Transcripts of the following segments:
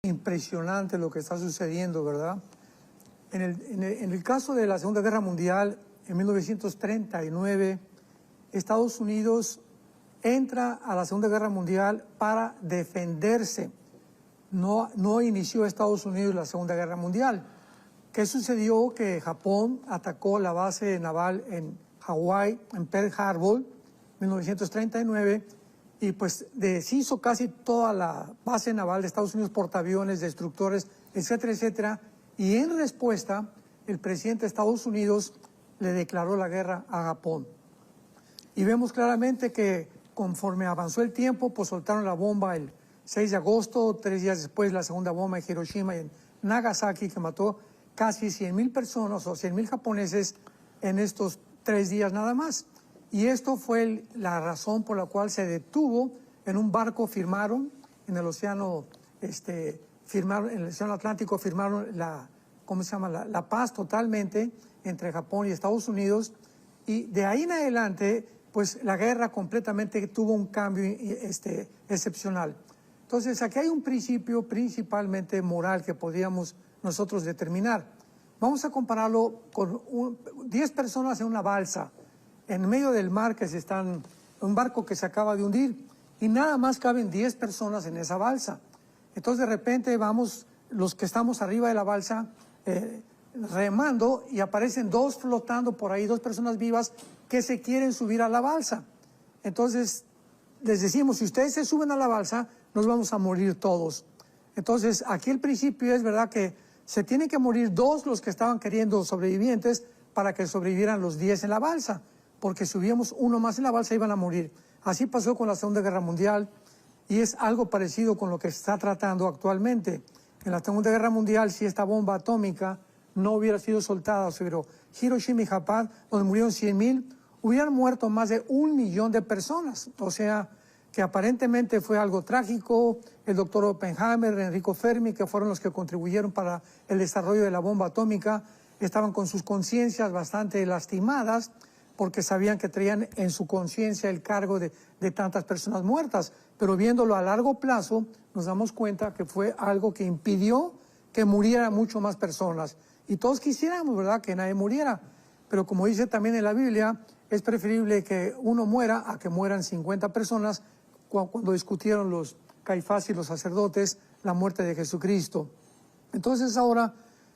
Impresionante lo que está sucediendo, ¿verdad? En el caso de la Segunda Guerra Mundial, en 1939, Estados Unidos entra a la Segunda Guerra Mundial para defenderse. No inició Estados Unidos la Segunda Guerra Mundial. ¿Qué sucedió? Que Japón atacó la base naval en Hawái, en Pearl Harbor, en 1939, y pues deshizo casi toda la base naval de Estados Unidos, portaaviones, destructores, etcétera, etcétera. Y en respuesta, el presidente de Estados Unidos le declaró la guerra a Japón. Y vemos claramente que conforme avanzó el tiempo, pues soltaron la bomba el 6 de agosto, 3 días después la segunda bomba en Hiroshima y en Nagasaki, que mató casi 100,000 personas o 100,000 japoneses en estos 3 días nada más. Y esto fue la razón por la cual se detuvo en un barco, firmaron en el océano, firmaron en el océano Atlántico, firmaron la paz totalmente entre Japón y Estados Unidos. Y de ahí en adelante, pues la guerra completamente tuvo un cambio excepcional. Entonces, aquí hay un principio principalmente moral que podríamos nosotros determinar. Vamos a compararlo con 10 personas en una balsa, en medio del mar, un barco que se acaba de hundir, y nada más caben 10 personas en esa balsa. Entonces, de repente vamos, los que estamos arriba de la balsa, remando, y aparecen 2 flotando por ahí, 2 personas vivas que se quieren subir a la balsa. Entonces, les decimos, si ustedes se suben a la balsa, nos vamos a morir todos. Entonces, aquí el principio es, ¿verdad?, que se tienen que morir 2 los que estaban queriendo sobrevivientes para que sobrevivieran los 10 en la balsa, porque si hubiéramos uno más en la balsa iban a morir. Así pasó con la Segunda Guerra Mundial y es algo parecido con lo que se está tratando actualmente. En la Segunda Guerra Mundial, si esta bomba atómica no hubiera sido soltada sobre Hiroshima y Japón, donde murieron 100,000, hubieran muerto más de 1 millón de personas. O sea, que aparentemente fue algo trágico. El doctor Oppenheimer, Enrico Fermi, que fueron los que contribuyeron para el desarrollo de la bomba atómica, estaban con sus conciencias bastante lastimadas porque sabían que traían en su conciencia el cargo de tantas personas muertas. Pero viéndolo a largo plazo, nos damos cuenta que fue algo que impidió que murieran mucho más personas. Y todos quisiéramos, ¿verdad?, que nadie muriera. Pero como dice también en la Biblia, es preferible que uno muera a que mueran 50 personas, cuando discutieron los Caifás y los sacerdotes la muerte de Jesucristo. Entonces ahora,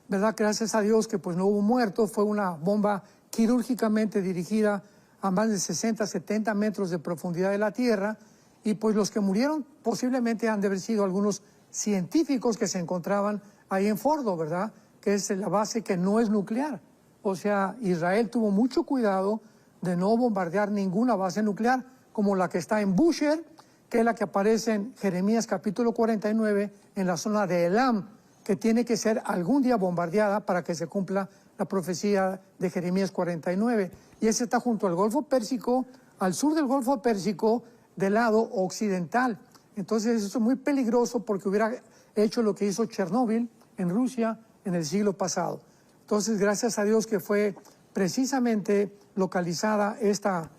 ¿verdad?, gracias a Dios que pues no hubo muertos, fue una bomba quirúrgicamente dirigida a más de 60, 70 metros de profundidad de la tierra, y pues los que murieron posiblemente han de haber sido algunos científicos que se encontraban ahí en Fordo, ¿verdad?, que es la base que no es nuclear. O sea, Israel tuvo mucho cuidado de no bombardear ninguna base nuclear, como la que está en Bushehr, que es la que aparece en Jeremías capítulo 49, en la zona de Elam, que tiene que ser algún día bombardeada para que se cumpla la profecía de Jeremías 49. Y ese está junto al Golfo Pérsico, al sur del Golfo Pérsico, del lado occidental. Entonces eso es muy peligroso porque hubiera hecho lo que hizo Chernóbil en Rusia en el siglo pasado. Entonces, gracias a Dios que fue precisamente localizada esta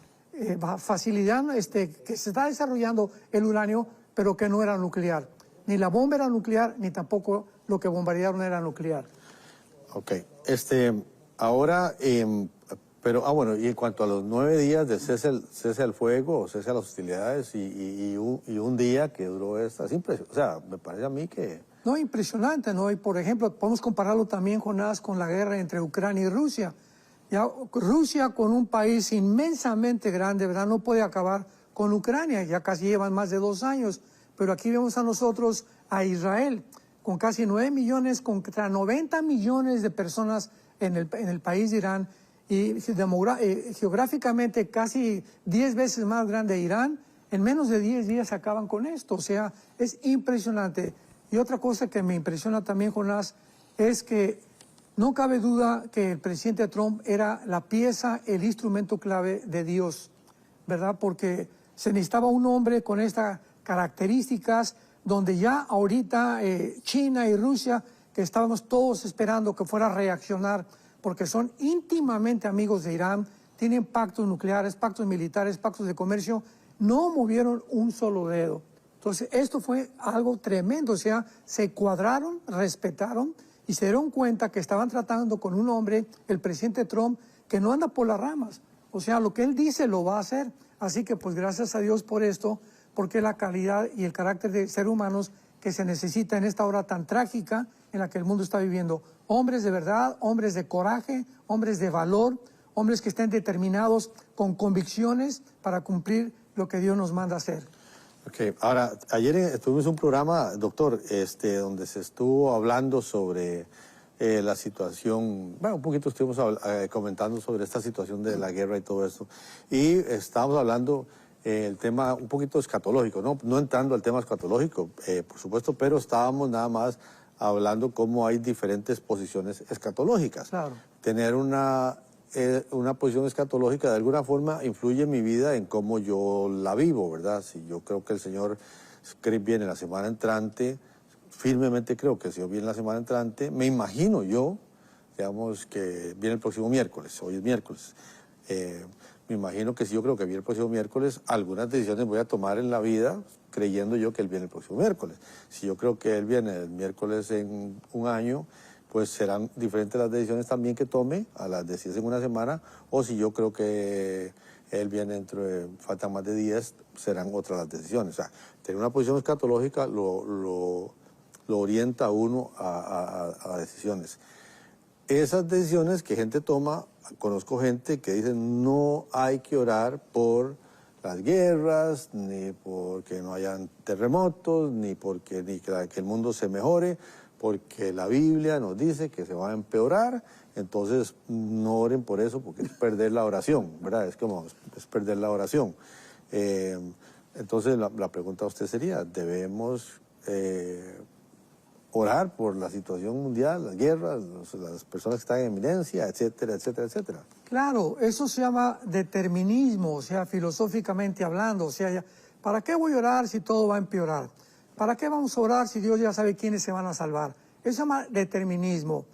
facilidad que se está desarrollando el uranio, pero que no era nuclear. Ni la bomba era nuclear, ni tampoco lo que bombardearon era nuclear. Ok. Ahora, pero, bueno, y en cuanto a los 9 días de cese al fuego, o cese a las hostilidades, y un día que duró esta, o sea, me parece a mí que... No, impresionante, ¿no? Y por ejemplo, podemos compararlo también, Jonás, con la guerra entre Ucrania y Rusia. Ya Rusia, con un país inmensamente grande, ¿verdad?, no puede acabar con Ucrania, ya casi llevan más de 2 años. Pero aquí vemos a nosotros, a Israel, con casi 9 millones, contra 90 millones de personas en el país de Irán, y geográficamente casi 10 veces más grande Irán. En menos de 10 días acaban con esto. O sea, es impresionante. Y otra cosa que me impresiona también, Jonás, es que no cabe duda que el presidente Trump era la pieza, el instrumento clave de Dios, ¿verdad? Porque se necesitaba un hombre con estas características, donde ya ahorita China y Rusia, que estábamos todos esperando que fuera a reaccionar, porque son íntimamente amigos de Irán, tienen pactos nucleares, pactos militares, pactos de comercio, no movieron un solo dedo. Entonces, esto fue algo tremendo, o sea, se cuadraron, respetaron y se dieron cuenta que estaban tratando con un hombre, el presidente Trump, que no anda por las ramas. O sea, lo que él dice lo va a hacer. Así que, pues, gracias a Dios por esto, porque la calidad y el carácter de ser humanos que se necesita en esta hora tan trágica en la que el mundo está viviendo. Hombres de verdad, hombres de coraje, hombres de valor, hombres que estén determinados con convicciones para cumplir lo que Dios nos manda hacer. Ok, ahora, ayer tuvimos un programa, doctor, donde se estuvo hablando sobre la situación, bueno, un poquito estuvimos comentando sobre esta situación de la guerra y todo eso, y estábamos hablando el tema un poquito escatológico, no entrando al tema escatológico, por supuesto, pero estábamos nada más hablando cómo hay diferentes posiciones escatológicas. Claro. Tener una posición escatológica de alguna forma influye en mi vida, en cómo yo la vivo, ¿verdad? Si yo creo que el Señor viene la semana entrante, firmemente creo que el Señor viene la semana entrante, me imagino yo, digamos, que viene el próximo miércoles, hoy es miércoles, me imagino que si yo creo que viene el próximo miércoles, algunas decisiones voy a tomar en la vida creyendo yo que Él viene el próximo miércoles. Si yo creo que Él viene el miércoles en un año, pues serán diferentes las decisiones también que tome a las de si es en una semana, o si yo creo que Él viene dentro de, faltan más de 10, serán otras las decisiones. O sea, tener una posición escatológica lo orienta a uno a decisiones. Esas decisiones que gente toma, conozco gente que dice no hay que orar por las guerras, ni porque no hayan terremotos, ni porque que el mundo se mejore, porque la Biblia nos dice que se va a empeorar, entonces no oren por eso porque es perder la oración, ¿verdad? Es perder la oración. Entonces la pregunta a usted sería, ¿debemos orar por la situación mundial, las guerras, las personas que están en eminencia, etcétera, etcétera, etcétera? Claro, eso se llama determinismo, o sea, filosóficamente hablando. O sea, ¿para qué voy a orar si todo va a empeorar? ¿Para qué vamos a orar si Dios ya sabe quiénes se van a salvar? Eso se llama determinismo.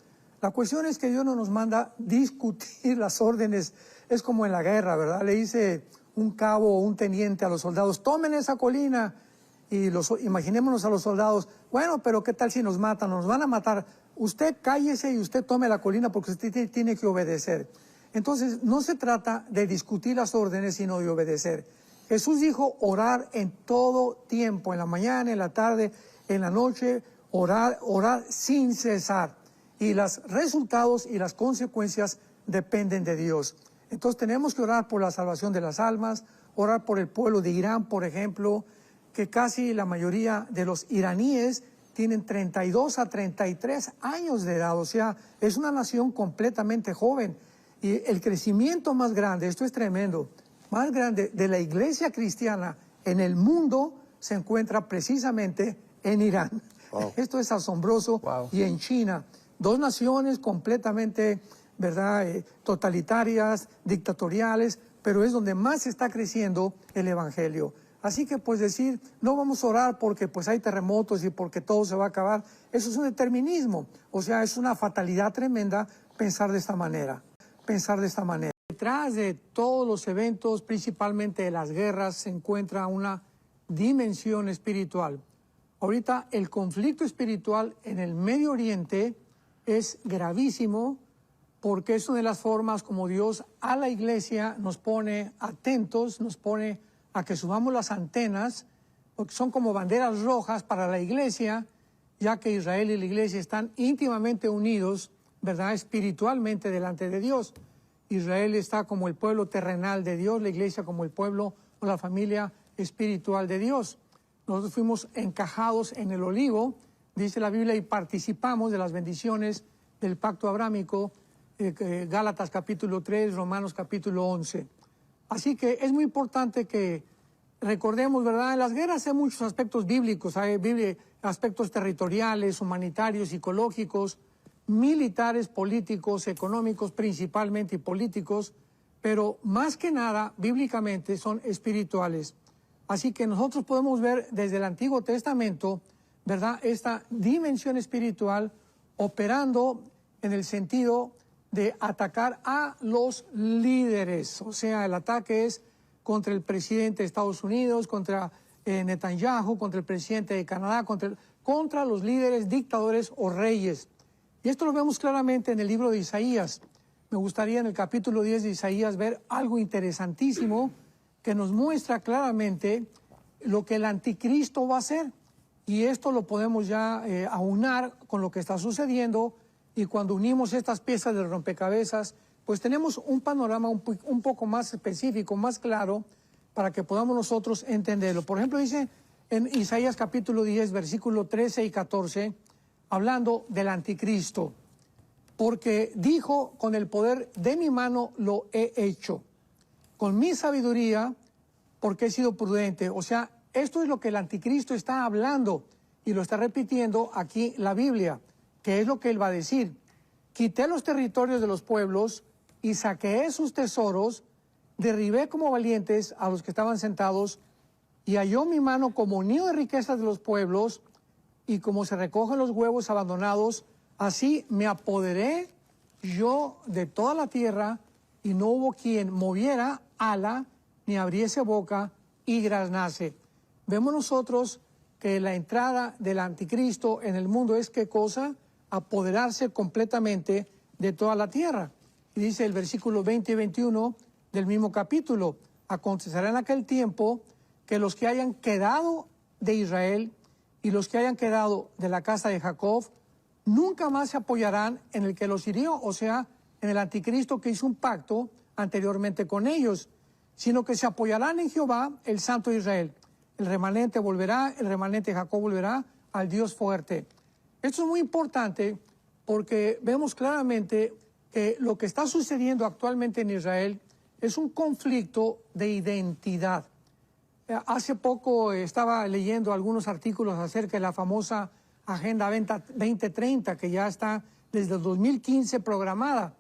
La cuestión es que Dios no nos manda discutir las órdenes. Es como en la guerra, ¿verdad? Le dice un cabo o un teniente a los soldados, tomen esa colina. Y imaginémonos a los soldados, bueno, pero ¿qué tal si nos matan? Nos van a matar. Usted cállese y usted tome la colina porque usted tiene que obedecer. Entonces, no se trata de discutir las órdenes, sino de obedecer. Jesús dijo orar en todo tiempo, en la mañana, en la tarde, en la noche, orar sin cesar. Y los resultados y las consecuencias dependen de Dios. Entonces tenemos que orar por la salvación de las almas, orar por el pueblo de Irán, por ejemplo, que casi la mayoría de los iraníes tienen 32 a 33 años de edad, o sea, es una nación completamente joven. Y el crecimiento más grande, esto es tremendo, más grande de la iglesia cristiana en el mundo se encuentra precisamente en Irán. Wow. Esto es asombroso. Wow. Y en China, dos naciones completamente, ¿verdad?, totalitarias, dictatoriales, pero es donde más está creciendo el evangelio. Así que pues decir, no vamos a orar porque pues hay terremotos y porque todo se va a acabar, eso es un determinismo. O sea, es una fatalidad tremenda pensar de esta manera. Detrás de todos los eventos, principalmente de las guerras, se encuentra una dimensión espiritual. Ahorita el conflicto espiritual en el Medio Oriente es gravísimo porque es una de las formas como Dios a la iglesia nos pone atentos, nos pone a que subamos las antenas, porque son como banderas rojas para la iglesia, ya que Israel y la iglesia están íntimamente unidos, ¿verdad?, espiritualmente delante de Dios. Israel está como el pueblo terrenal de Dios, la iglesia como el pueblo o la familia espiritual de Dios. Nosotros fuimos encajados en el olivo, dice la Biblia, y participamos de las bendiciones del pacto abrámico, Gálatas capítulo 3, Romanos capítulo 11. Así que es muy importante que recordemos, ¿verdad? En las guerras hay muchos aspectos bíblicos, hay aspectos territoriales, humanitarios, psicológicos, militares, políticos, económicos principalmente y políticos, pero más que nada, bíblicamente, son espirituales. Así que nosotros podemos ver desde el Antiguo Testamento, ¿verdad?, esta dimensión espiritual operando en el sentido de atacar a los líderes. O sea, el ataque es contra el presidente de Estados Unidos, contra Netanyahu, contra el presidente de Canadá, contra los líderes, dictadores o reyes. Y esto lo vemos claramente en el libro de Isaías. Me gustaría en el capítulo 10 de Isaías ver algo interesantísimo que nos muestra claramente lo que el anticristo va a hacer. Y esto lo podemos ya aunar con lo que está sucediendo, y cuando unimos estas piezas del rompecabezas, pues tenemos un panorama un poco más específico, más claro, para que podamos nosotros entenderlo. Por ejemplo, dice en Isaías capítulo 10, versículo 13 y 14, hablando del anticristo, porque dijo, con el poder de mi mano lo he hecho, con mi sabiduría, porque he sido prudente. O sea, esto es lo que el anticristo está hablando y lo está repitiendo aquí la Biblia, que es lo que él va a decir. Quité los territorios de los pueblos y saqueé sus tesoros, derribé como valientes a los que estaban sentados, y halló mi mano como nido de riquezas de los pueblos, y como se recogen los huevos abandonados, así me apoderé yo de toda la tierra, y no hubo quien moviera ala, ni abriese boca, y graznase. Vemos nosotros que la entrada del anticristo en el mundo es ¿qué cosa? Apoderarse completamente de toda la tierra. Y dice el versículo 20 y 21 del mismo capítulo: acontecerá en aquel tiempo que los que hayan quedado de Israel y los que hayan quedado de la casa de Jacob nunca más se apoyarán en el que los hirió, o sea, en el anticristo que hizo un pacto anteriormente con ellos, sino que se apoyarán en Jehová, el Santo de Israel. El remanente volverá, el remanente de Jacob volverá al Dios fuerte. Esto es muy importante porque vemos claramente que lo que está sucediendo actualmente en Israel es un conflicto de identidad. Hace poco estaba leyendo algunos artículos acerca de la famosa Agenda 2030, que ya está desde el 2015 programada.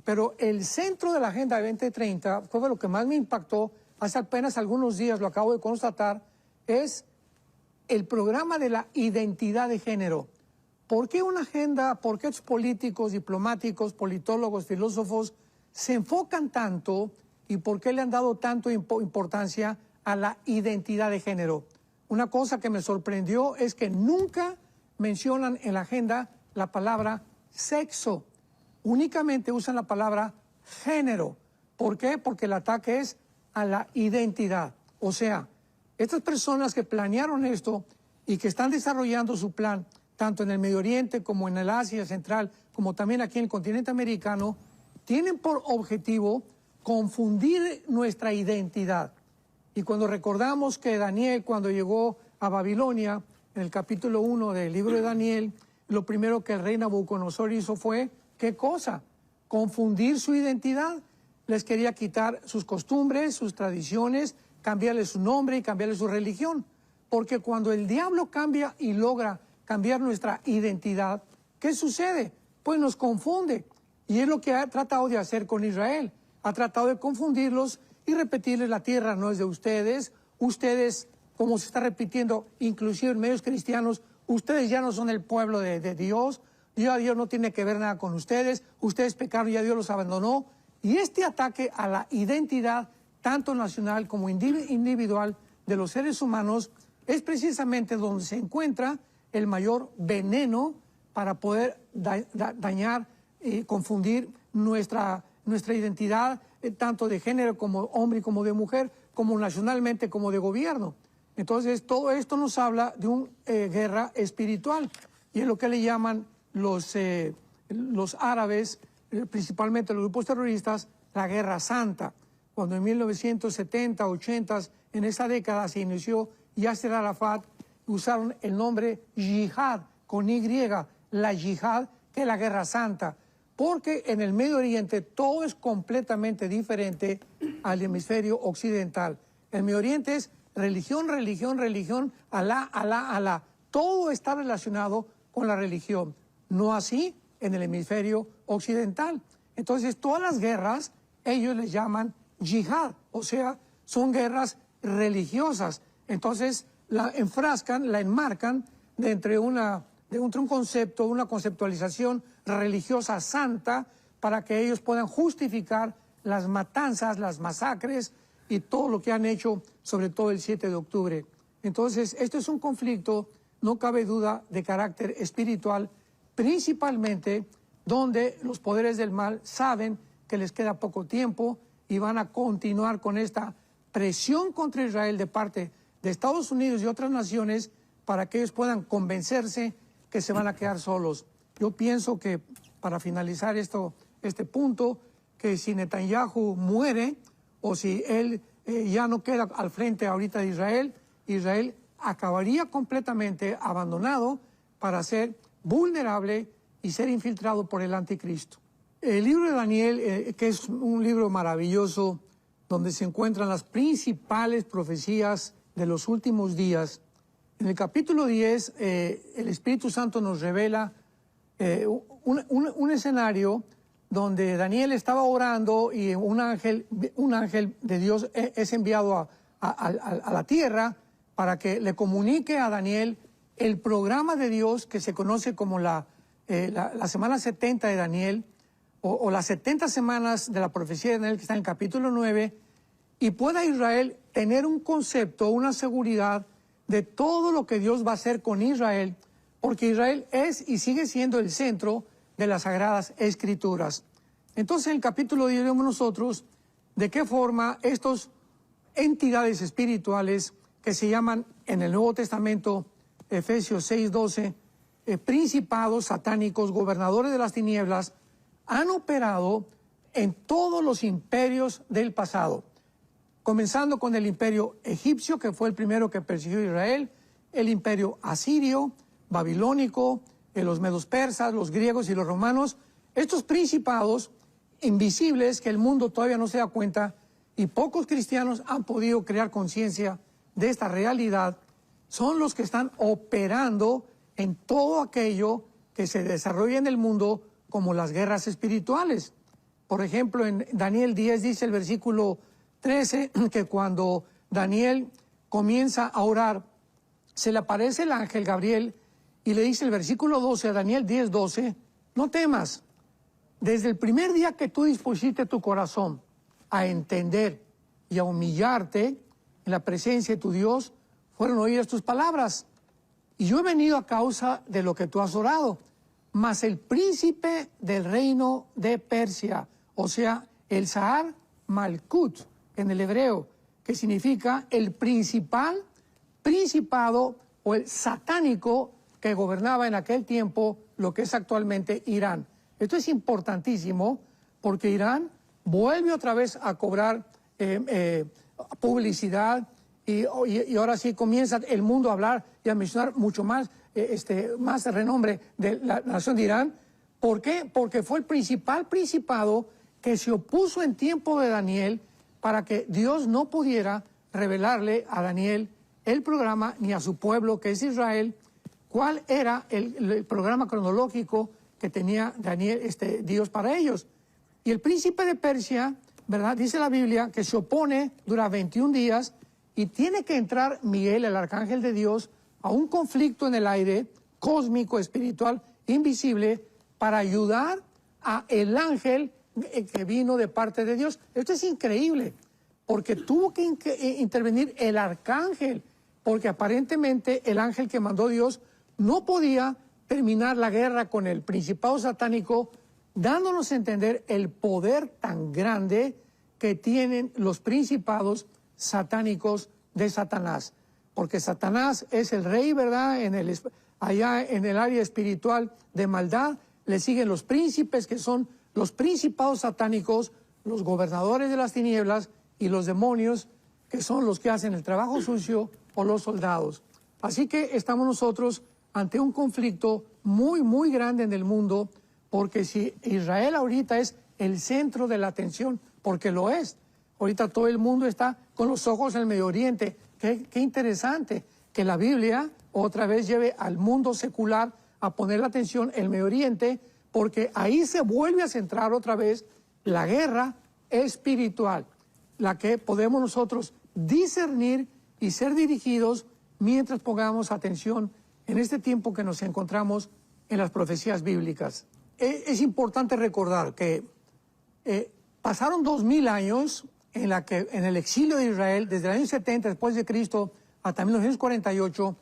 Pero el centro de la Agenda 2030, fue lo que más me impactó, hace apenas algunos días lo acabo de constatar, es el programa de la identidad de género. ¿Por qué una agenda, por qué los políticos, diplomáticos, politólogos, filósofos se enfocan tanto y por qué le han dado tanto importancia a la identidad de género? Una cosa que me sorprendió es que nunca mencionan en la agenda la palabra sexo. Únicamente usan la palabra género. ¿Por qué? Porque el ataque es a la identidad. O sea, estas personas que planearon esto y que están desarrollando su plan, tanto en el Medio Oriente como en el Asia Central, como también aquí en el continente americano, tienen por objetivo confundir nuestra identidad. Y cuando recordamos que Daniel, cuando llegó a Babilonia, en el capítulo 1 del libro de Daniel, lo primero que el rey Nabucodonosor hizo fue, ¿qué cosa? Confundir su identidad. Les quería quitar sus costumbres, sus tradiciones, cambiarle su nombre y cambiarle su religión. Porque cuando el diablo cambia y logra cambiar nuestra identidad, ¿qué sucede? Pues nos confunde. Y es lo que ha tratado de hacer con Israel. Ha tratado de confundirlos y repetirles: la tierra no es de ustedes. Ustedes, como se está repitiendo inclusive en medios cristianos, ustedes ya no son el pueblo de Dios. Ya Dios no tiene que ver nada con ustedes. Ustedes pecaron, ya Dios los abandonó. Y este ataque a la identidad, tanto nacional como individual, de los seres humanos, es precisamente donde se encuentra el mayor veneno para poder dañar y confundir nuestra identidad, tanto de género como hombre y como de mujer, como nacionalmente como de gobierno. Entonces, todo esto nos habla de una guerra espiritual, y es lo que le llaman los árabes, principalmente los grupos terroristas, la Guerra Santa. Cuando en 1970, 80, en esa década se inició Yasser Arafat, usaron el nombre Yihad, con Y, la Yihad, que es la Guerra Santa, porque en el Medio Oriente todo es completamente diferente al hemisferio occidental. El Medio Oriente es religión, religión, religión, Alá, Alá, Alá. Todo está relacionado con la religión, no así en el hemisferio occidental. Entonces, todas las guerras, ellos les llaman yihad, o sea, son guerras religiosas. Entonces, la enfrascan, la enmarcan de un concepto, una conceptualización religiosa santa, para que ellos puedan justificar las matanzas, las masacres y todo lo que han hecho, sobre todo el 7 de octubre. Entonces, esto es un conflicto, no cabe duda, de carácter espiritual, principalmente donde los poderes del mal saben que les queda poco tiempo y van a continuar con esta presión contra Israel de parte de Estados Unidos y otras naciones para que ellos puedan convencerse que se van a quedar solos. Yo pienso que, para finalizar este punto, que si Netanyahu muere o si él ya no queda al frente ahorita de Israel, Israel acabaría completamente abandonado para ser vulnerable y ser infiltrado por el anticristo. El libro de Daniel, que es un libro maravilloso, donde se encuentran las principales profecías de los últimos días. En el capítulo 10, el Espíritu Santo nos revela un escenario donde Daniel estaba orando y un ángel de Dios es enviado a la tierra para que le comunique a Daniel el programa de Dios que se conoce como la semana 70 de Daniel, o las 70 semanas de la profecía de Daniel, que está en el capítulo 9, y pueda Israel tener un concepto, una seguridad de todo lo que Dios va a hacer con Israel, porque Israel es y sigue siendo el centro de las Sagradas Escrituras. Entonces, en el capítulo 10 vemos nosotros de qué forma estas entidades espirituales que se llaman en el Nuevo Testamento, Efesios 6:12, principados satánicos, gobernadores de las tinieblas, han operado en todos los imperios del pasado, comenzando con el imperio egipcio, que fue el primero que persiguió a Israel, el imperio asirio, babilónico, los medos persas, los griegos y los romanos. Estos principados invisibles que el mundo todavía no se da cuenta y pocos cristianos han podido crear conciencia de esta realidad, son los que están operando en todo aquello que se desarrolla en el mundo, como las guerras espirituales. Por ejemplo, en Daniel 10 dice el versículo 13 que cuando Daniel comienza a orar, se le aparece el ángel Gabriel y le dice el versículo 12 a Daniel 10:12, no temas, desde el primer día que tú dispusiste tu corazón a entender y a humillarte en la presencia de tu Dios, fueron oídas tus palabras. Y yo he venido a causa de lo que tú has orado. Mas el príncipe del reino de Persia, o sea, el Sahar Malkut en el hebreo, que significa el principado o el satánico que gobernaba en aquel tiempo lo que es actualmente Irán. Esto es importantísimo porque Irán vuelve otra vez a cobrar publicidad y ahora sí comienza el mundo a hablar y a mencionar mucho más más renombre de la nación de Irán. ¿Por qué? Porque fue el principado que se opuso en tiempo de Daniel para que Dios no pudiera revelarle a Daniel el programa ni a su pueblo, que es Israel, cuál era el programa cronológico que tenía Daniel, Dios para ellos. Y el príncipe de Persia, ¿verdad? Dice la Biblia que se opone, dura 21 días, y tiene que entrar Miguel, el arcángel de Dios, a un conflicto en el aire, cósmico, espiritual, invisible, para ayudar a el ángel que vino de parte de Dios. Esto es increíble, porque tuvo que intervenir el arcángel, porque aparentemente el ángel que mandó Dios no podía terminar la guerra con el principado satánico, dándonos a entender el poder tan grande que tienen los principados satánicos de Satanás. Porque Satanás es el rey, ¿verdad? Allá en el área espiritual de maldad, le siguen los príncipes, que son los principados satánicos, los gobernadores de las tinieblas, y los demonios, que son los que hacen el trabajo sucio, o los soldados. Así que estamos nosotros ante un conflicto muy, muy grande en el mundo, porque si Israel ahorita es el centro de la atención, porque lo es, ahorita todo el mundo está con los ojos en el Medio Oriente. Qué interesante que la Biblia otra vez lleve al mundo secular a poner la atención en el Medio Oriente, porque ahí se vuelve a centrar otra vez la guerra espiritual, la que podemos nosotros discernir y ser dirigidos mientras pongamos atención en este tiempo que nos encontramos en las profecías bíblicas. Es importante recordar que pasaron 2000 años en el exilio de Israel, desde el año 70 después de Cristo hasta 1948,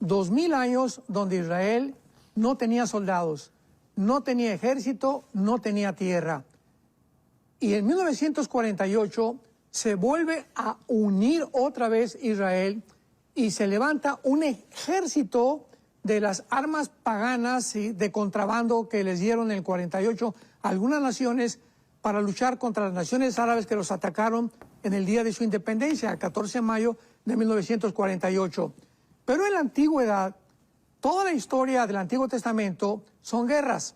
2000 años donde Israel no tenía soldados, no tenía ejército, no tenía tierra. Y en 1948 se vuelve a unir otra vez Israel y se levanta un ejército de las armas paganas y de contrabando que les dieron en el 48 a algunas naciones para luchar contra las naciones árabes que los atacaron en el día de su independencia, el 14 de mayo de 1948. Pero en la antigüedad, toda la historia del Antiguo Testamento son guerras.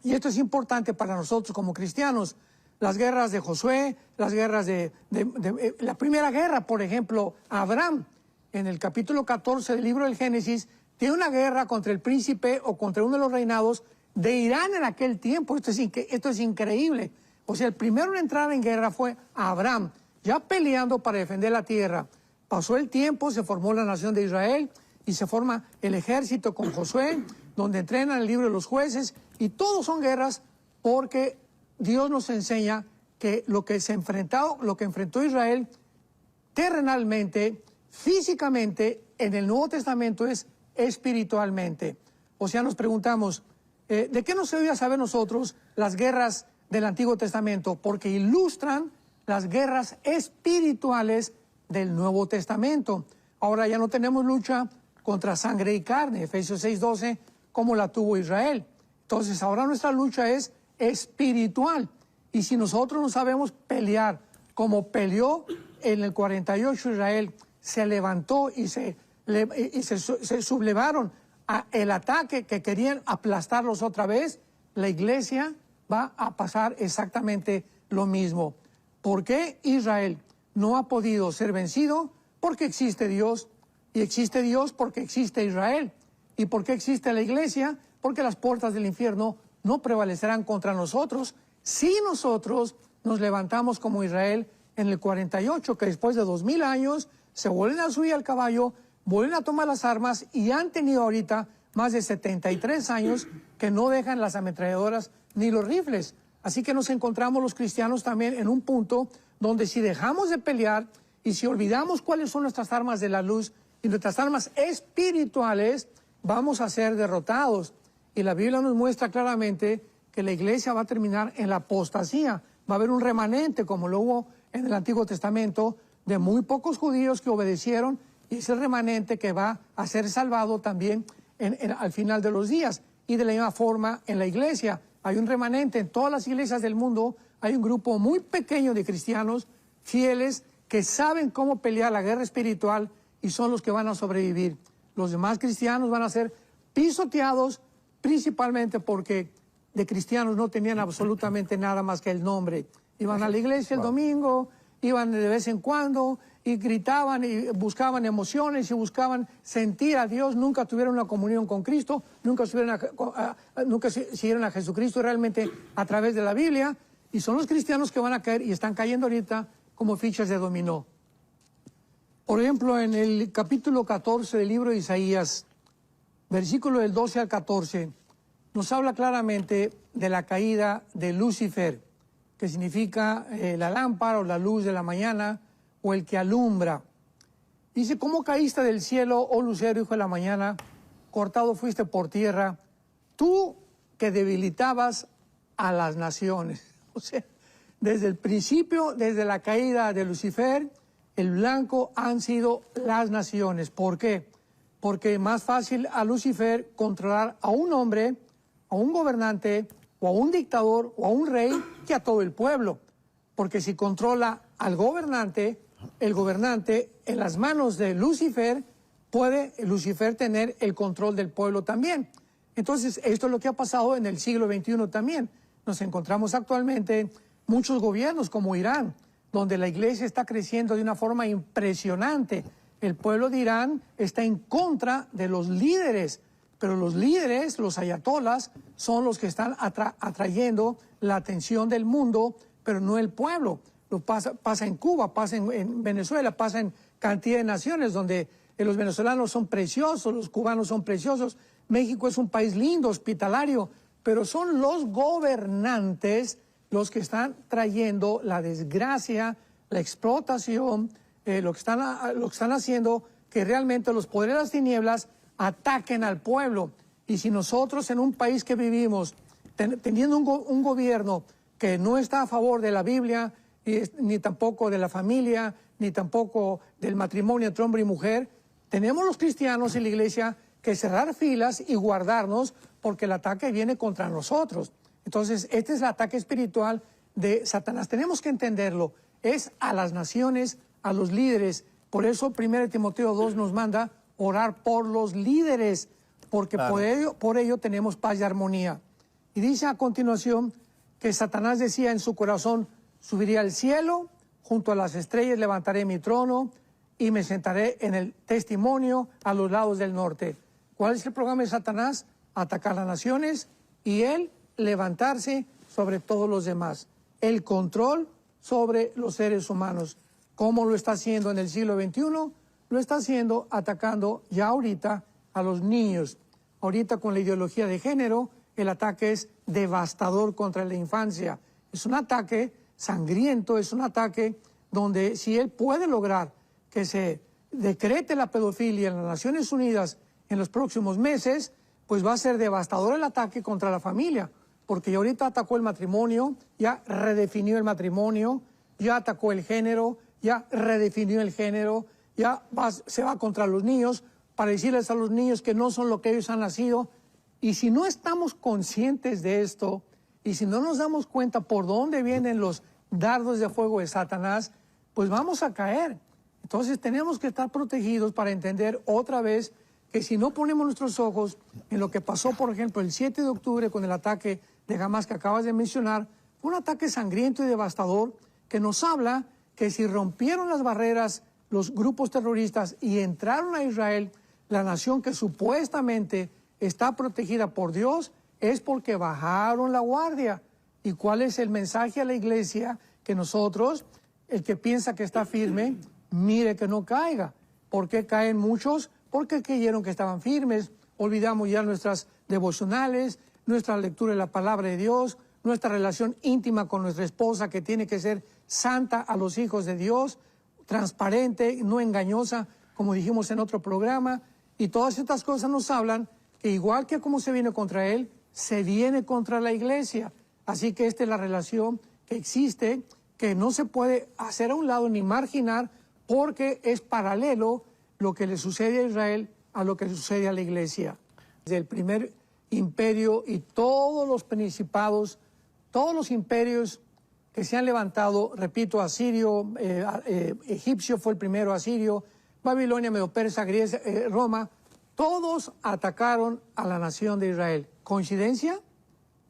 Y esto es importante para nosotros como cristianos. Las guerras de Josué, las guerras la primera guerra, por ejemplo, Abraham, en el capítulo 14 del libro del Génesis, tiene una guerra contra el príncipe o contra uno de los reinados de Irán en aquel tiempo. Esto es increíble. O sea, el primero en entrar en guerra fue Abraham, ya peleando para defender la tierra. Pasó el tiempo, se formó la nación de Israel y se forma el ejército con Josué, donde entrenan el libro de los jueces, y todos son guerras porque Dios nos enseña que lo que enfrentó Israel terrenalmente, físicamente, en el Nuevo Testamento es espiritualmente. O sea, nos preguntamos, ¿de qué nos debe saber nosotros las guerras del Antiguo Testamento? Porque ilustran las guerras espirituales del Nuevo Testamento. Ahora ya no tenemos lucha contra sangre y carne, Efesios 6:12, como la tuvo Israel. Entonces ahora nuestra lucha es espiritual. Y si nosotros no sabemos pelear como peleó en el 48 Israel, se levantó y se sublevaron a el ataque que querían aplastarlos otra vez, la iglesia va a pasar exactamente lo mismo. ¿Por qué Israel no ha podido ser vencido? Porque existe Dios, y existe Dios porque existe Israel. ¿Y por qué existe la iglesia? Porque las puertas del infierno no prevalecerán contra nosotros si nosotros nos levantamos como Israel en el 48, que después de 2000 años se vuelven a subir al caballo, vuelven a tomar las armas y han tenido ahorita más de 73 años que no dejan las ametralladoras ni los rifles. Así que nos encontramos los cristianos también en un punto donde si dejamos de pelear y si olvidamos cuáles son nuestras armas de la luz y nuestras armas espirituales, vamos a ser derrotados. Y la Biblia nos muestra claramente que la iglesia va a terminar en la apostasía. Va a haber un remanente, como lo hubo en el Antiguo Testamento, de muy pocos judíos que obedecieron, y es el remanente que va a ser salvado también al final de los días. Y de la misma forma en la iglesia hay un remanente. En todas las iglesias del mundo hay un grupo muy pequeño de cristianos fieles que saben cómo pelear la guerra espiritual y son los que van a sobrevivir. Los demás cristianos van a ser pisoteados principalmente porque de cristianos no tenían absolutamente nada más que el nombre. Iban a la iglesia el domingo, iban de vez en cuando y gritaban y buscaban emociones y buscaban sentir a Dios. Nunca tuvieron una comunión con Cristo, nunca siguieron a Jesucristo realmente a través de la Biblia. Y son los cristianos que van a caer y están cayendo ahorita como fichas de dominó. Por ejemplo, en el capítulo 14 del libro de Isaías, versículo del 12 al 14, nos habla claramente de la caída de Lucifer, que significa la lámpara o la luz de la mañana o el que alumbra. Dice, ¿cómo caíste del cielo, oh lucero, hijo de la mañana? Cortado fuiste por tierra, tú que debilitabas a las naciones. O sea, desde el principio, desde la caída de Lucifer, el blanco han sido las naciones. ¿Por qué? Porque es más fácil a Lucifer controlar a un hombre, a un gobernante, o a un dictador, o a un rey, que a todo el pueblo. Porque si controla al gobernante, el gobernante en las manos de Lucifer, puede Lucifer tener el control del pueblo también. Entonces, esto es lo que ha pasado en el siglo XXI también. Nos encontramos actualmente muchos gobiernos como Irán, donde la iglesia está creciendo de una forma impresionante. El pueblo de Irán está en contra de los líderes, pero los líderes, los ayatolás, son los que están atrayendo la atención del mundo, pero no el pueblo. Pasa en Cuba, pasa en Venezuela, pasa en cantidad de naciones donde los venezolanos son preciosos, los cubanos son preciosos. México es un país lindo, hospitalario, pero son los gobernantes los que están trayendo la desgracia, la explotación, lo que están haciendo que realmente los poderes de las tinieblas ataquen al pueblo. Y si nosotros en un país que vivimos, teniendo un gobierno que no está a favor de la Biblia, ni tampoco de la familia, ni tampoco del matrimonio entre hombre y mujer, tenemos los cristianos en la iglesia que cerrar filas y guardarnos porque el ataque viene contra nosotros. Entonces, este es el ataque espiritual de Satanás. Tenemos que entenderlo. Es a las naciones, a los líderes. Por eso 1 Timoteo 2 nos manda orar por los líderes, porque claro, por ello tenemos paz y armonía. Y dice a continuación que Satanás decía en su corazón: subiré al cielo, junto a las estrellas levantaré mi trono y me sentaré en el testimonio a los lados del norte. ¿Cuál es el programa de Satanás? Atacar las naciones y él levantarse sobre todos los demás. El control sobre los seres humanos. ¿Cómo lo está haciendo en el siglo XXI? Lo está haciendo atacando ya ahorita a los niños. Ahorita con la ideología de género, el ataque es devastador contra la infancia. Es un ataque sangriento, es un ataque donde si él puede lograr que se decrete la pedofilia en las Naciones Unidas en los próximos meses, pues va a ser devastador el ataque contra la familia, porque ya ahorita atacó el matrimonio, ya redefinió el matrimonio, ya atacó el género, ya redefinió el género, ya se va contra los niños para decirles a los niños que no son lo que ellos han nacido. Y si no estamos conscientes de esto, y si no nos damos cuenta por dónde vienen los dardos de fuego de Satanás, pues vamos a caer. Entonces tenemos que estar protegidos para entender otra vez que si no ponemos nuestros ojos en lo que pasó, por ejemplo, el 7 de octubre con el ataque de Hamas que acabas de mencionar, fue un ataque sangriento y devastador que nos habla que si rompieron las barreras los grupos terroristas y entraron a Israel, la nación que supuestamente está protegida por Dios, es porque bajaron la guardia. ¿Y cuál es el mensaje a la iglesia? Que nosotros, el que piensa que está firme, mire que no caiga. ¿Por qué caen muchos? Porque creyeron que estaban firmes. Olvidamos ya nuestras devocionales, nuestra lectura de la palabra de Dios, nuestra relación íntima con nuestra esposa, que tiene que ser santa a los hijos de Dios, transparente, no engañosa, como dijimos en otro programa. Y todas estas cosas nos hablan que igual que como se viene contra él, se viene contra la iglesia. Así que esta es la relación que existe, que no se puede hacer a un lado ni marginar, porque es paralelo lo que le sucede a Israel a lo que le sucede a la iglesia. Desde el primer imperio y todos los principados, todos los imperios que se han levantado, repito, asirio, egipcio fue el primero, asirio, Babilonia, Medo-Persa, Grecia, Roma, todos atacaron a la nación de Israel. ¿Coincidencia?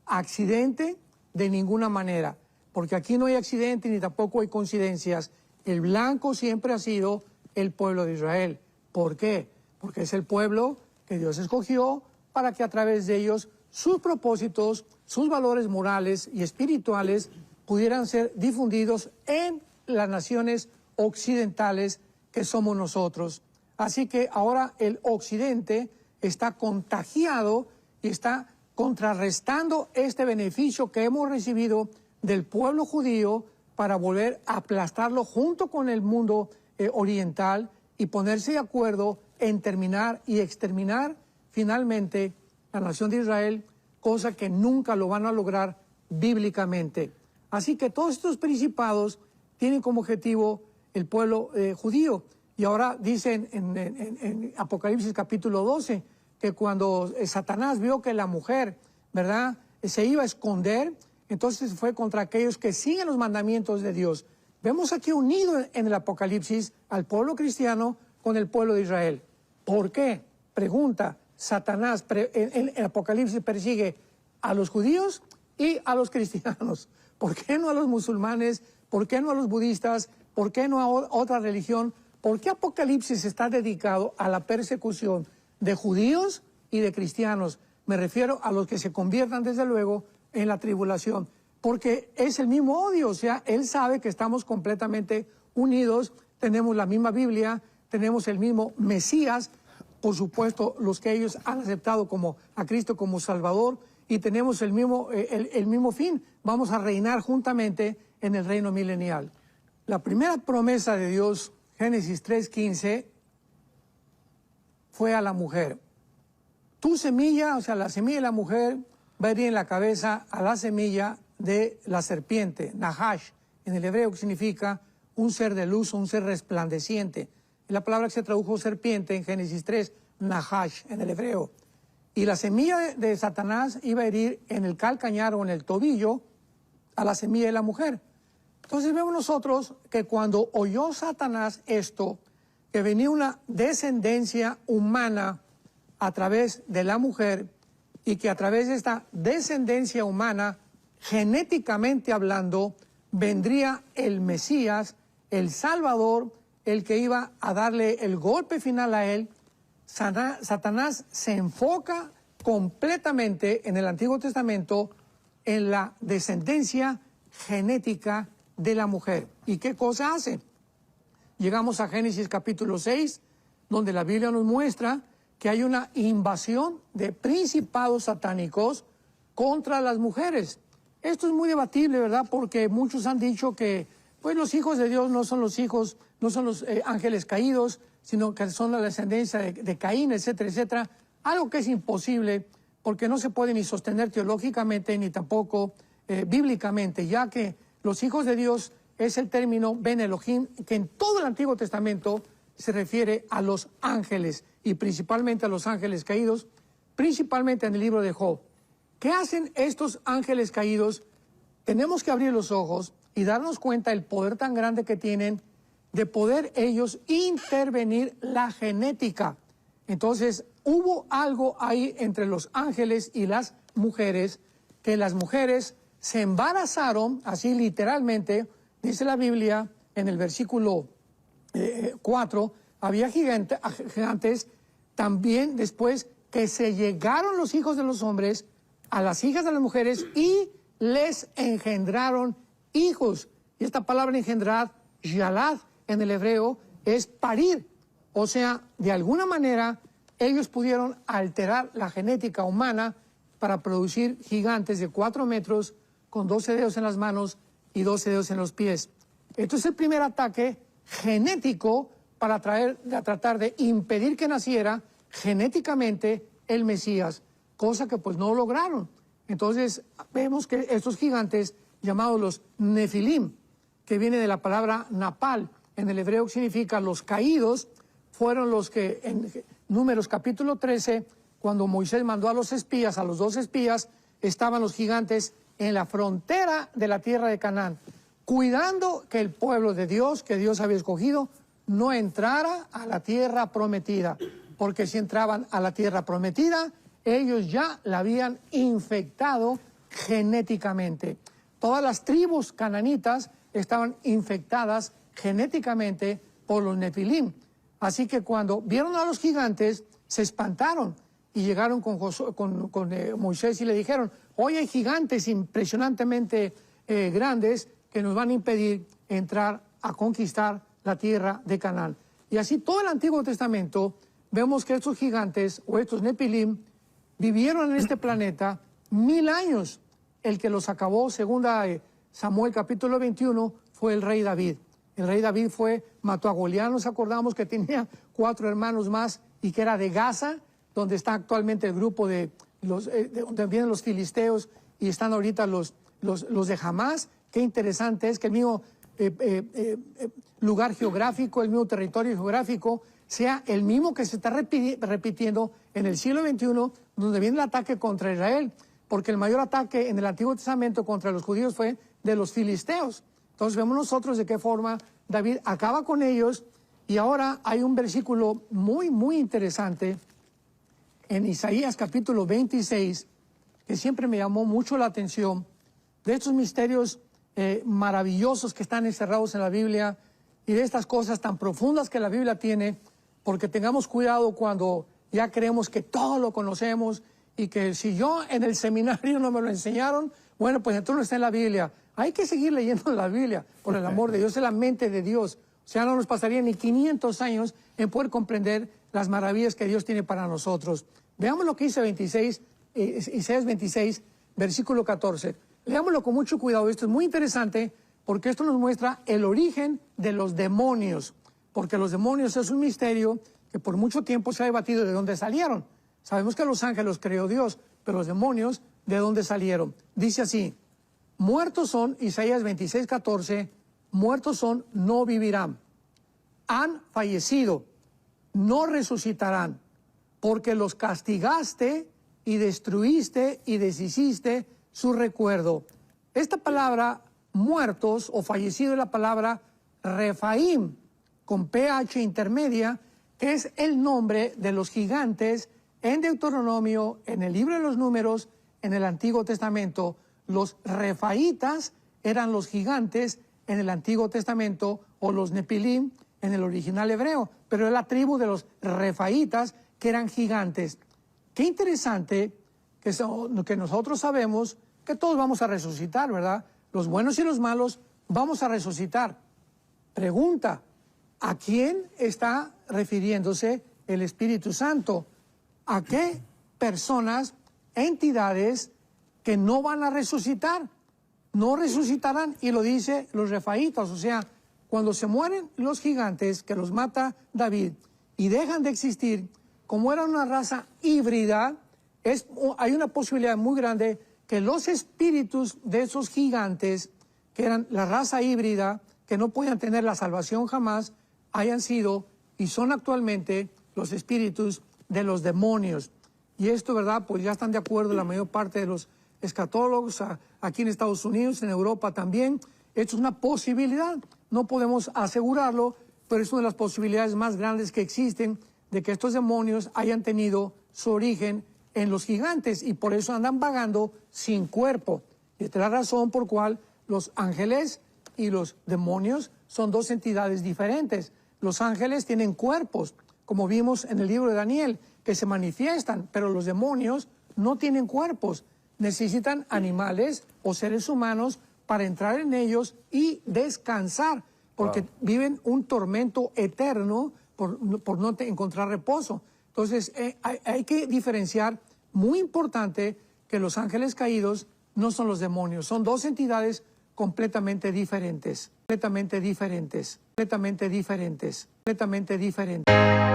¿Accidente? De ninguna manera, porque aquí no hay accidente ni tampoco hay coincidencias. El blanco siempre ha sido el pueblo de Israel. ¿Por qué? Porque es el pueblo que Dios escogió para que a través de ellos sus propósitos, sus valores morales y espirituales pudieran ser difundidos en las naciones occidentales que somos nosotros. Así que ahora el occidente está contagiado y está contrarrestando este beneficio que hemos recibido del pueblo judío para volver a aplastarlo junto con el mundo oriental y ponerse de acuerdo en terminar y exterminar finalmente la nación de Israel, cosa que nunca lo van a lograr bíblicamente. Así que todos estos principados tienen como objetivo el pueblo judío. Y ahora dicen en Apocalipsis capítulo 12 que cuando Satanás vio que la mujer, ¿verdad?, se iba a esconder, entonces fue contra aquellos que siguen los mandamientos de Dios. Vemos aquí unido en el Apocalipsis al pueblo cristiano con el pueblo de Israel. ¿Por qué? Pregunta, Satanás en el Apocalipsis persigue a los judíos y a los cristianos. ¿Por qué no a los musulmanes? ¿Por qué no a los budistas? ¿Por qué no a otra religión? ¿Por qué Apocalipsis está dedicado a la persecución de judíos y de cristianos? Me refiero a los que se conviertan, desde luego, en la tribulación. Porque es el mismo odio, o sea, él sabe que estamos completamente unidos, tenemos la misma Biblia, tenemos el mismo Mesías, por supuesto, los que ellos han aceptado a Cristo como Salvador, y tenemos el mismo fin. Vamos a reinar juntamente en el reino milenial. La primera promesa de Dios, Génesis 3:15, fue a la mujer. Tu semilla, o sea, la semilla de la mujer, va a ir en la cabeza a la semilla de la serpiente, Nahash, en el hebreo, que significa un ser de luz, un ser resplandeciente. La palabra que se tradujo serpiente en Génesis 3, Nahash, en el hebreo. Y la semilla de Satanás iba a herir en el calcañar o en el tobillo a la semilla de la mujer. Entonces vemos nosotros que cuando oyó Satanás esto, que venía una descendencia humana a través de la mujer y que a través de esta descendencia humana, genéticamente hablando, vendría el Mesías, el Salvador, el que iba a darle el golpe final a él. Satanás se enfoca completamente en el Antiguo Testamento en la descendencia genética de la mujer. ¿Y qué cosa hace? Llegamos a Génesis capítulo 6, donde la Biblia nos muestra que hay una invasión de principados satánicos contra las mujeres. Esto es muy debatible, ¿verdad? Porque muchos han dicho que pues los hijos de Dios no son los hijos, no son los ángeles caídos, sino que son la descendencia de Caín, etcétera, etcétera. Algo que es imposible porque no se puede ni sostener teológicamente ni tampoco bíblicamente, ya que los hijos de Dios es el término Ben Elohim, que en todo el Antiguo Testamento se refiere a los ángeles y principalmente a los ángeles caídos, principalmente en el libro de Job. ¿Qué hacen estos ángeles caídos? Tenemos que abrir los ojos y darnos cuenta del poder tan grande que tienen de poder ellos intervenir la genética. Entonces, hubo algo ahí entre los ángeles y las mujeres, que las mujeres se embarazaron, así literalmente, dice la Biblia en el versículo 4, había gigantes, también después que se llegaron los hijos de los hombres a las hijas de las mujeres y les engendraron hijos. Y esta palabra engendrar, yalad, en el hebreo, es parir. O sea, de alguna manera, ellos pudieron alterar la genética humana para producir gigantes de 4 metros con 12 dedos en las manos y 12 dedos en los pies. Esto es el primer ataque genético para tratar de impedir que naciera genéticamente el Mesías, cosa que pues no lograron. Entonces vemos que estos gigantes llamados los Nefilim, que viene de la palabra Napal, en el hebreo significa los caídos, fueron los que en Números capítulo 13, cuando Moisés mandó a los espías, a los 2 espías, estaban los gigantes en la frontera de la tierra de Canaán, cuidando que el pueblo de Dios, que Dios había escogido, no entrara a la tierra prometida, porque si entraban a la tierra prometida, ellos ya la habían infectado genéticamente. Todas las tribus cananitas estaban infectadas genéticamente por los Nefilim. Así que cuando vieron a los gigantes, se espantaron y llegaron con Moisés y le dijeron: hoy hay gigantes impresionantemente grandes que nos van a impedir entrar a conquistar la tierra de Canaán. Y así todo el Antiguo Testamento vemos que estos gigantes o estos Nefilim vivieron en este planeta 1000 años. El que los acabó, según Samuel capítulo 21, fue el rey David. El rey David mató a Goliat, nos acordamos que tenía 4 hermanos más y que era de Gaza, donde está actualmente el grupo de donde vienen los filisteos y están ahorita los de Hamás. Qué interesante es que el mismo lugar geográfico, el mismo territorio geográfico, sea el mismo que se está repitiendo en el siglo XXI, donde viene el ataque contra Israel, porque el mayor ataque en el Antiguo Testamento contra los judíos fue de los filisteos. Entonces vemos nosotros de qué forma David acaba con ellos, y ahora hay un versículo muy, muy interesante en Isaías capítulo 26, que siempre me llamó mucho la atención, de estos misterios maravillosos que están encerrados en la Biblia y de estas cosas tan profundas que la Biblia tiene, porque tengamos cuidado cuando ya creemos que todo lo conocemos y que si yo en el seminario no me lo enseñaron, bueno, pues entonces no está en la Biblia. Hay que seguir leyendo la Biblia, por el amor de Dios, es la mente de Dios. O sea, no nos pasaría ni 500 años en poder comprender las maravillas que Dios tiene para nosotros. Veamos lo que dice Isaías 26, versículo 14. Leámoslo con mucho cuidado. Esto es muy interesante porque esto nos muestra el origen de los demonios, porque los demonios es un misterio que por mucho tiempo se ha debatido de dónde salieron. Sabemos que los ángeles los creó Dios, pero los demonios, ¿de dónde salieron? Dice así: muertos son, Isaías 26:14, muertos son, no vivirán. Han fallecido, no resucitarán, porque los castigaste y destruiste y deshiciste su recuerdo. Esta palabra muertos o fallecido es la palabra Refaim, con PH intermedia, que es el nombre de los gigantes en Deuteronomio, en el libro de los Números, en el Antiguo Testamento. Los refaitas eran los gigantes en el Antiguo Testamento, o los nepilim en el original hebreo, pero es la tribu de los refaitas que eran gigantes. Qué interesante que nosotros sabemos que todos vamos a resucitar, ¿verdad? Los buenos y los malos vamos a resucitar. Pregunta: ¿a quién está refiriéndose el Espíritu Santo? ¿A qué personas, entidades que no van a resucitar? No resucitarán, y lo dice los refaitas. O sea, cuando se mueren los gigantes que los mata David y dejan de existir, como era una raza híbrida, hay una posibilidad muy grande que los espíritus de esos gigantes, que eran la raza híbrida, que no podían tener la salvación jamás, hayan sido y son actualmente los espíritus de los demonios. Y esto, ¿verdad? Pues ya están de acuerdo la mayor parte de los escatólogos, aquí en Estados Unidos, en Europa también. Esto es una posibilidad, no podemos asegurarlo, pero es una de las posibilidades más grandes que existen de que estos demonios hayan tenido su origen en los gigantes y por eso andan vagando sin cuerpo. Y esta es la razón por cual los ángeles y los demonios son dos entidades diferentes. Los ángeles tienen cuerpos, como vimos en el libro de Daniel, que se manifiestan, pero los demonios no tienen cuerpos. Necesitan animales o seres humanos para entrar en ellos y descansar, porque viven un tormento eterno por no encontrar reposo. Entonces, hay que diferenciar, muy importante, que los ángeles caídos no son los demonios, son dos entidades completamente diferentes, completamente diferentes, completamente diferentes, completamente diferentes.